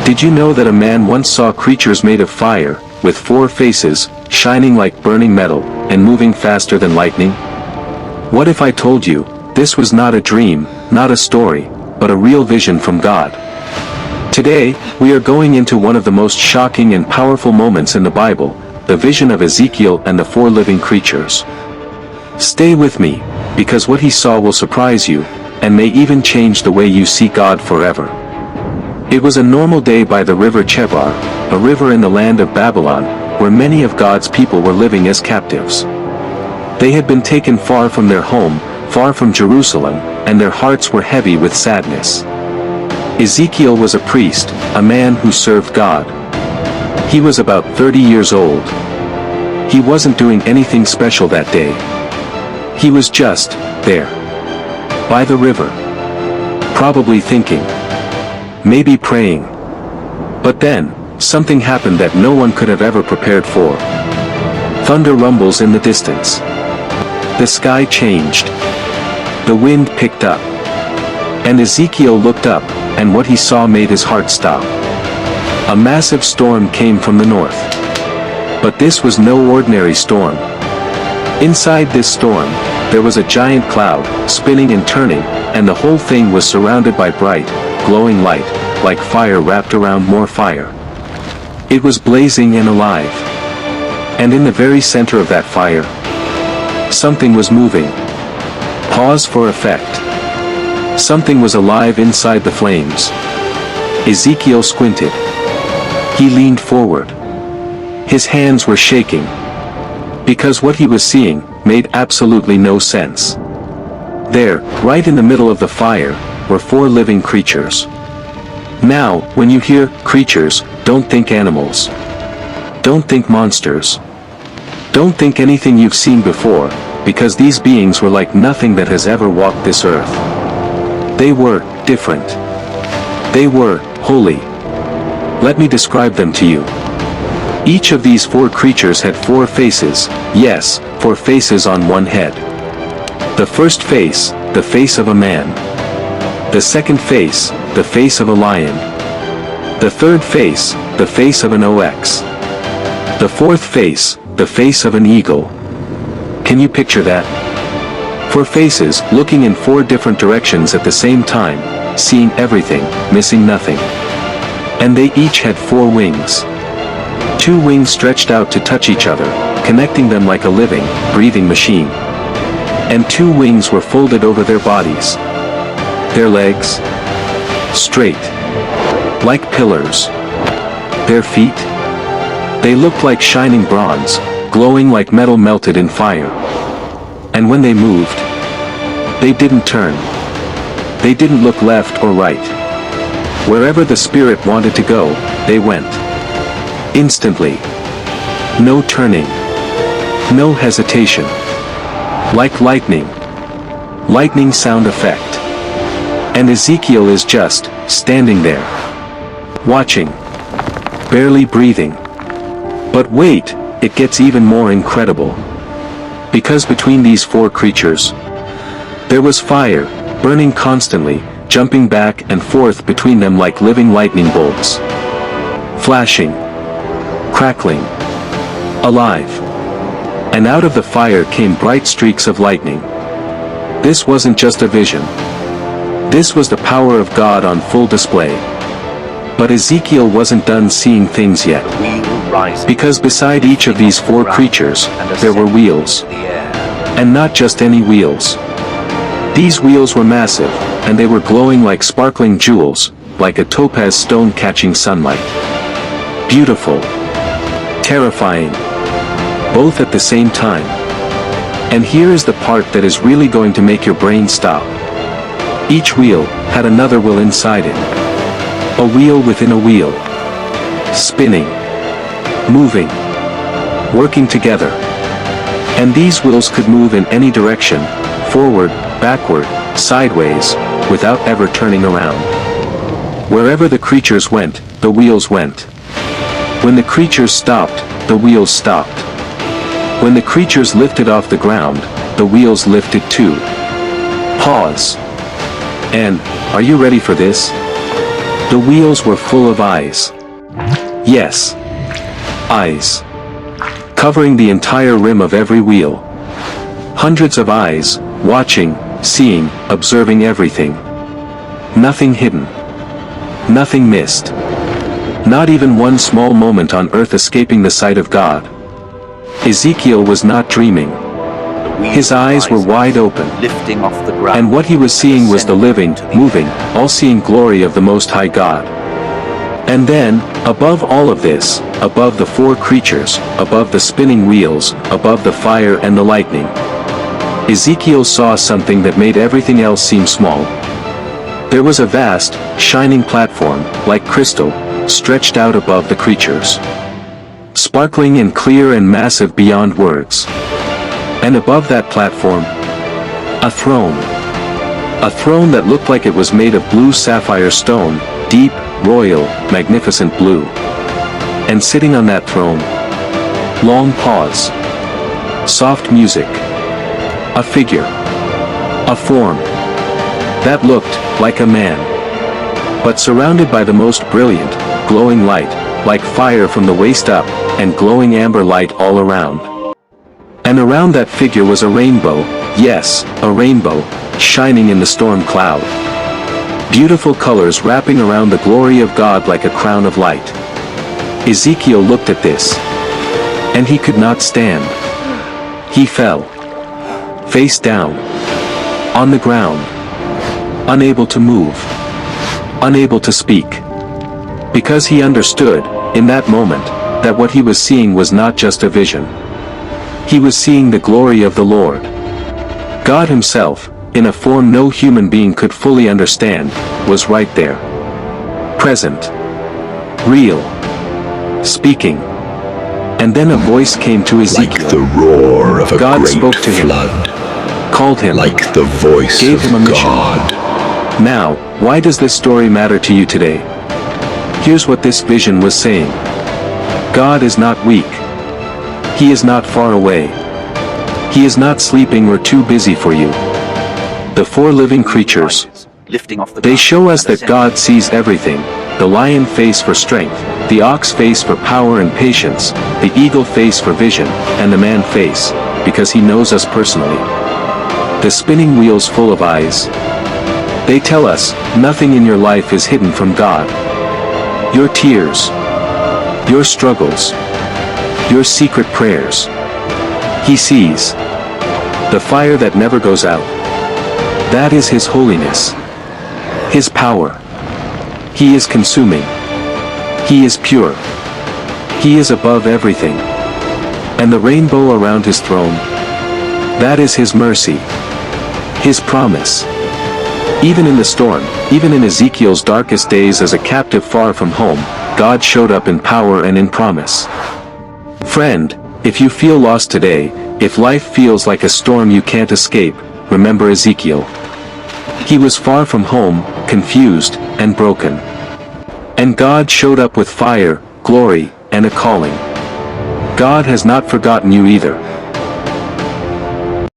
Did you know that a man once saw creatures made of fire, with 4 faces, shining like burning metal, and moving faster than lightning? What if I told you, this was not a dream, not a story, but a real vision from God? Today, we are going into one of the most shocking and powerful moments in the Bible, the vision of Ezekiel and the 4 living creatures. Stay with me, because what he saw will surprise you, and may even change the way you see God forever. It was a normal day by the river Chebar, a river in the land of Babylon, where many of God's people were living as captives. They had been taken far from their home, far from Jerusalem, and their hearts were heavy with sadness. Ezekiel was a priest, a man who served God. He was about 30 years old. He wasn't doing anything special that day. He was just there, by the river, probably thinking, maybe praying. But then, something happened that no one could have ever prepared for. Thunder rumbles in the distance. The sky changed. The wind picked up. And Ezekiel looked up, and what he saw made his heart stop. A massive storm came from the north. But this was no ordinary storm. Inside this storm, there was a giant cloud, spinning and turning, and the whole thing was surrounded by bright, glowing light, like fire wrapped around more fire. It was blazing and alive. And in the very center of that fire, something was moving. Pause for effect. Something was alive inside the flames. Ezekiel squinted. He leaned forward. His hands were shaking. Because what he was seeing made absolutely no sense. There, right in the middle of the fire, were 4 living creatures. Now, when you hear creatures, don't think animals. Don't think monsters. Don't think anything you've seen before, because these beings were like nothing that has ever walked this earth. They were different. They were holy. Let me describe them to you. Each of these 4 creatures had 4 faces, yes, 4 faces on one head. The first face, the face of a man. The second face, the face of a lion. The third face, the face of an ox. The fourth face, the face of an eagle. Can you picture that? 4 faces, looking in 4 different directions at the same time, seeing everything, missing nothing. And they each had 4 wings. 2 wings stretched out to touch each other, connecting them like a living, breathing machine. And 2 wings were folded over their bodies. Their legs, straight, like pillars. Their feet, they looked like shining bronze, glowing like metal melted in fire. And when they moved, they didn't turn. They didn't look left or right. Wherever the Spirit wanted to go, they went. Instantly. No turning. No hesitation. Like lightning. Lightning sound effect. And Ezekiel is just standing there, watching, barely breathing. But wait, it gets even more incredible. Because between these 4 creatures, there was fire, burning constantly, jumping back and forth between them like living lightning bolts. Flashing, crackling, alive. And out of the fire came bright streaks of lightning. This wasn't just a vision. This was the power of God on full display. But Ezekiel wasn't done seeing things yet. Because beside each of these 4 creatures, there were wheels. And not just any wheels. These wheels were massive, and they were glowing like sparkling jewels, like a topaz stone catching sunlight. Beautiful. Terrifying. Both at the same time. And here is the part that is really going to make your brain stop. Each wheel had another wheel inside it. A wheel within a wheel. Spinning. Moving. Working together. And these wheels could move in any direction, forward, backward, sideways, without ever turning around. Wherever the creatures went, the wheels went. When the creatures stopped, the wheels stopped. When the creatures lifted off the ground, the wheels lifted too. Pause. And, are you ready for this? The wheels were full of eyes. Yes. Eyes. Covering the entire rim of every wheel. Hundreds of eyes, watching, seeing, observing everything. Nothing hidden. Nothing missed. Not even one small moment on earth escaping the sight of God. Ezekiel was not dreaming. His eyes were wide open, lifting off the ground, and what he was seeing was the living, moving, all-seeing glory of the Most High God. And then, above all of this, above the four creatures, above the spinning wheels, above the fire and the lightning, Ezekiel saw something that made everything else seem small. There was a vast, shining platform, like crystal, stretched out above the creatures. Sparkling and clear and massive beyond words. And above that platform, a throne. A throne that looked like it was made of blue sapphire stone, deep, royal, magnificent blue. And sitting on that throne, long pause, soft music, a figure, a form, that looked like a man, but surrounded by the most brilliant, glowing light, like fire from the waist up, and glowing amber light all around. And around that figure was a rainbow, yes, a rainbow, shining in the storm cloud. Beautiful colors wrapping around the glory of God like a crown of light. Ezekiel looked at this, and he could not stand. He fell, face down, on the ground, unable to move, unable to speak. Because he understood, in that moment, that what he was seeing was not just a vision. He was seeing the glory of the Lord. God himself, in a form no human being could fully understand, was right there. Present. Real. Speaking. And then a voice came to Ezekiel. Like the roar of a God great spoke to him, flood. called him, Like the voice gave of him a mission. God. Now, why does this story matter to you today? Here's what this vision was saying. God is not weak. He is not far away. He is not sleeping or too busy for you. The four living creatures, lifting off the they ground, show us and that God sees everything. The lion face for strength, the ox face for power and patience, the eagle face for vision, and the man face, because he knows us personally. The spinning wheels full of eyes. They tell us, nothing in your life is hidden from God. Your tears, your struggles, your secret prayers. He sees. The fire that never goes out. That is His holiness. His power. He is consuming. He is pure. He is above everything. And the rainbow around His throne, that is His mercy. His promise. Even in the storm, even in Ezekiel's darkest days as a captive far from home, God showed up in power and in promise. Friend, if you feel lost today, if life feels like a storm you can't escape, remember Ezekiel. He was far from home, confused, and broken. And God showed up with fire, glory, and a calling. God has not forgotten you either.